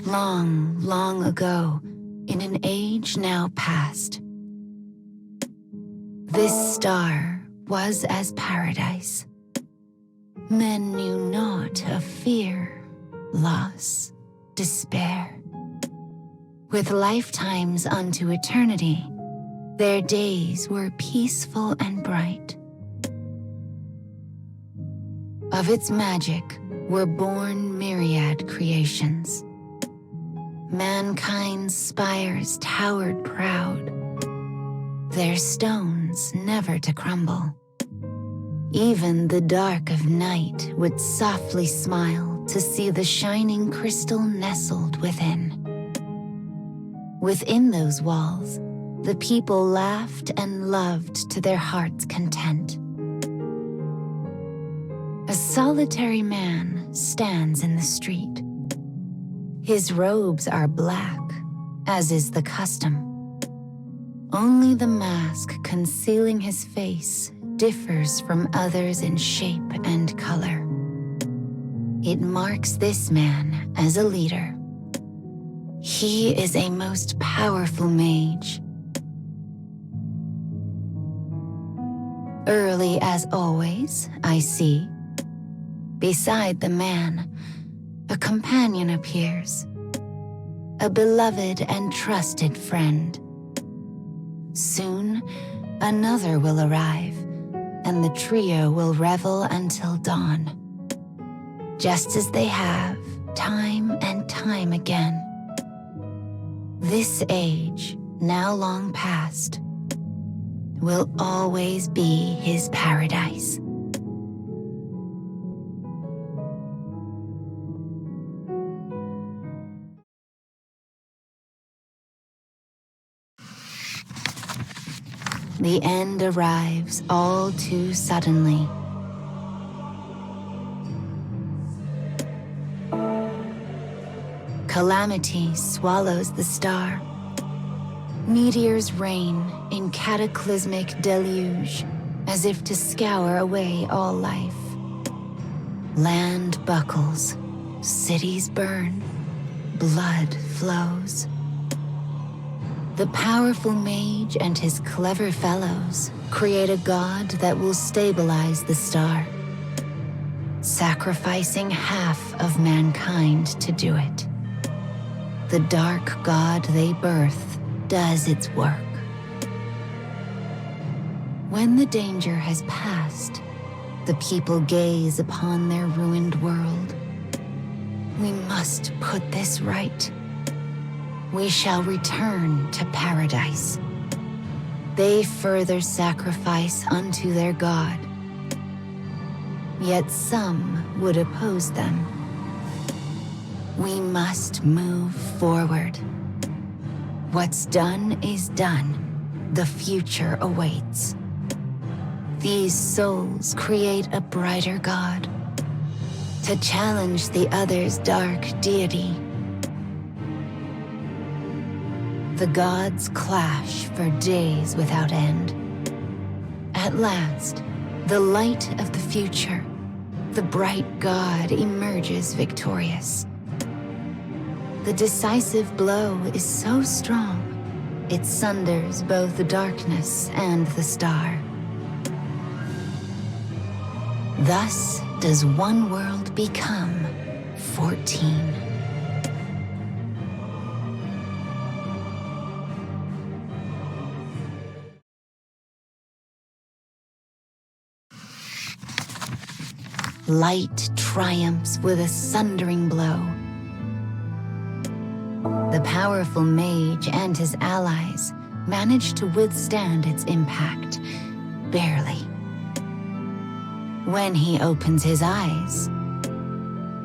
long, long ago, in an age now past. This star was as paradise. Men knew naught of fear, loss, despair. With lifetimes unto eternity, their days were peaceful and bright. Of its magic were born myriad creations. Mankind's spires towered proud, their stones never to crumble. Even the dark of night would softly smile to see the shining crystal nestled within. Within those walls, the people laughed and loved to their heart's content. A solitary man stands in the street. His robes are black, as is the custom. Only the mask concealing his face differs from others in shape and color. It marks this man as a leader. He is a most powerful mage. Early as always, I see, beside the man, a companion appears, a beloved and trusted friend. Soon, another will arrive, and the trio will revel until dawn, just as they have time and time again. This age, now long past, will always be his paradise. The end arrives all too suddenly. Calamity swallows the star. Meteors rain in cataclysmic deluge, as if to scour away all life. Land buckles, cities burn, blood flows. The powerful mage and his clever fellows create a god that will stabilize the star, sacrificing half of mankind to do it. The dark god they birth does its work. When the danger has passed, the people gaze upon their ruined world. We must put this right. We shall return to paradise. They further sacrifice unto their god. Yet some would oppose them. We must move forward. What's done is done. The future awaits. These souls create a brighter god to challenge the other's dark deity. The gods clash for days without end. At last, the light of the future, the bright god emerges victorious. The decisive blow is so strong, it sunders both the darkness and the star. Thus does one world become 14. Light triumphs with a sundering blow. The powerful mage and his allies manage to withstand its impact, barely. When he opens his eyes,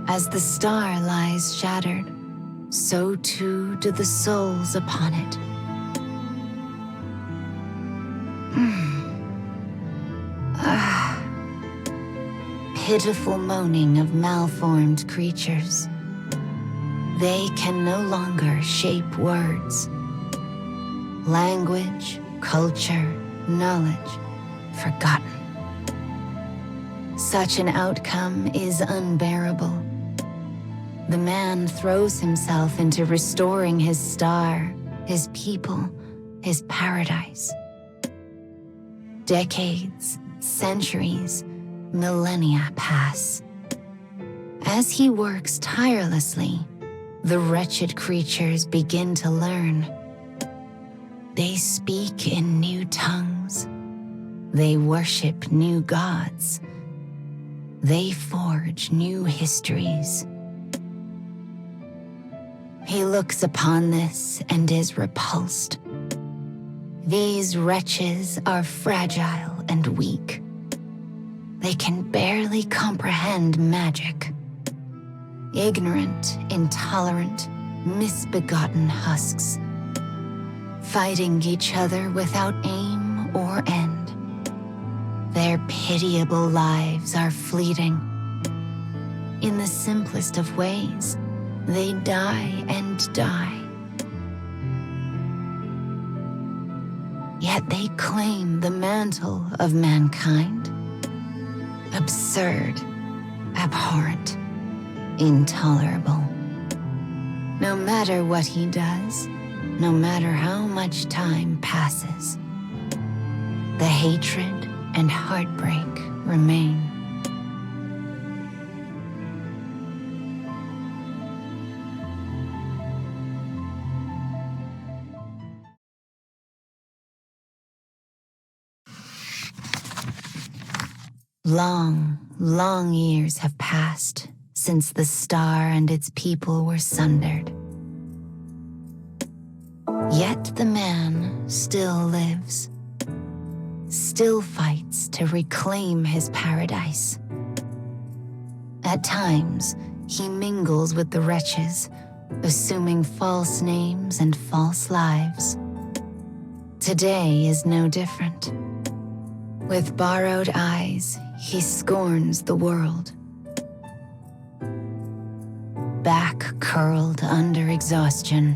as the star lies shattered, so too do the souls upon it. Pitiful moaning of malformed creatures. They can no longer shape words. Language, culture, knowledge, forgotten. Such an outcome is unbearable. the man throws himself into restoring his star, his people, his paradise. Decades, centuries, millennia pass. As he works tirelessly, the wretched creatures begin to learn. They speak in new tongues. They worship new gods. They forge new histories. He looks upon this and is repulsed. These wretches are fragile and weak. They can barely comprehend magic. Ignorant, intolerant, misbegotten husks, fighting each other without aim or end. Their pitiable lives are fleeting. In the simplest of ways, they die and die. Yet they claim the mantle of mankind. Absurd, abhorrent, intolerable. No matter what he does, no matter how much time passes, the hatred and heartbreak remain. Long, long years have passed since the star and its people were sundered. Yet the man still lives, still fights to reclaim his paradise. At times, he mingles with the wretches, assuming false names and false lives. Today is no different. With borrowed eyes, he scorns the world. Back curled under exhaustion,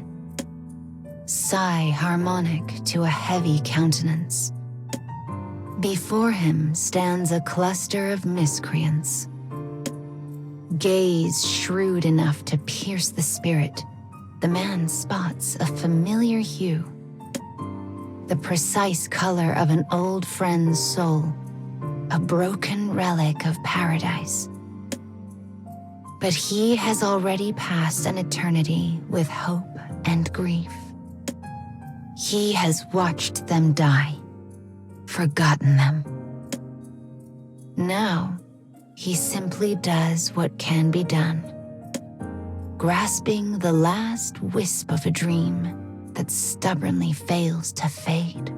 sigh harmonic to a heavy countenance. Before him stands a cluster of miscreants. Gaze shrewd enough to pierce the spirit, the man spots a familiar hue. The precise color of an old friend's soul, a broken relic of paradise. But he has already passed an eternity with hope and grief. He has watched them die, forgotten them. Now, he simply does what can be done, grasping the last wisp of a dream that stubbornly fails to fade.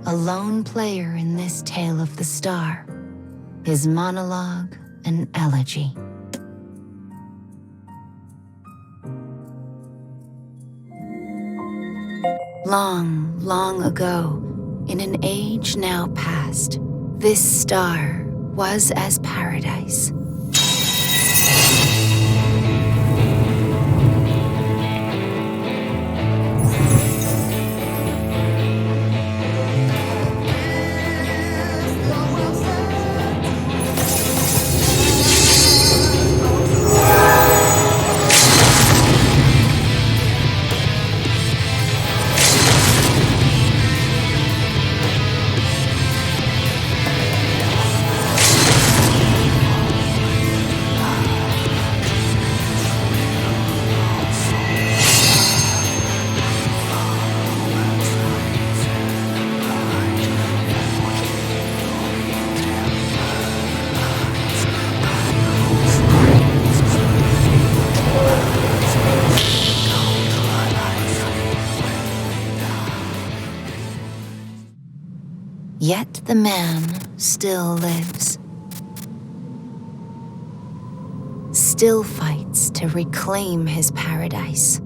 A lone player in this tale of the star, his monologue an elegy. Long, long ago, in an age now past, this star was as paradise. Yet the man still lives, still fights to reclaim his paradise.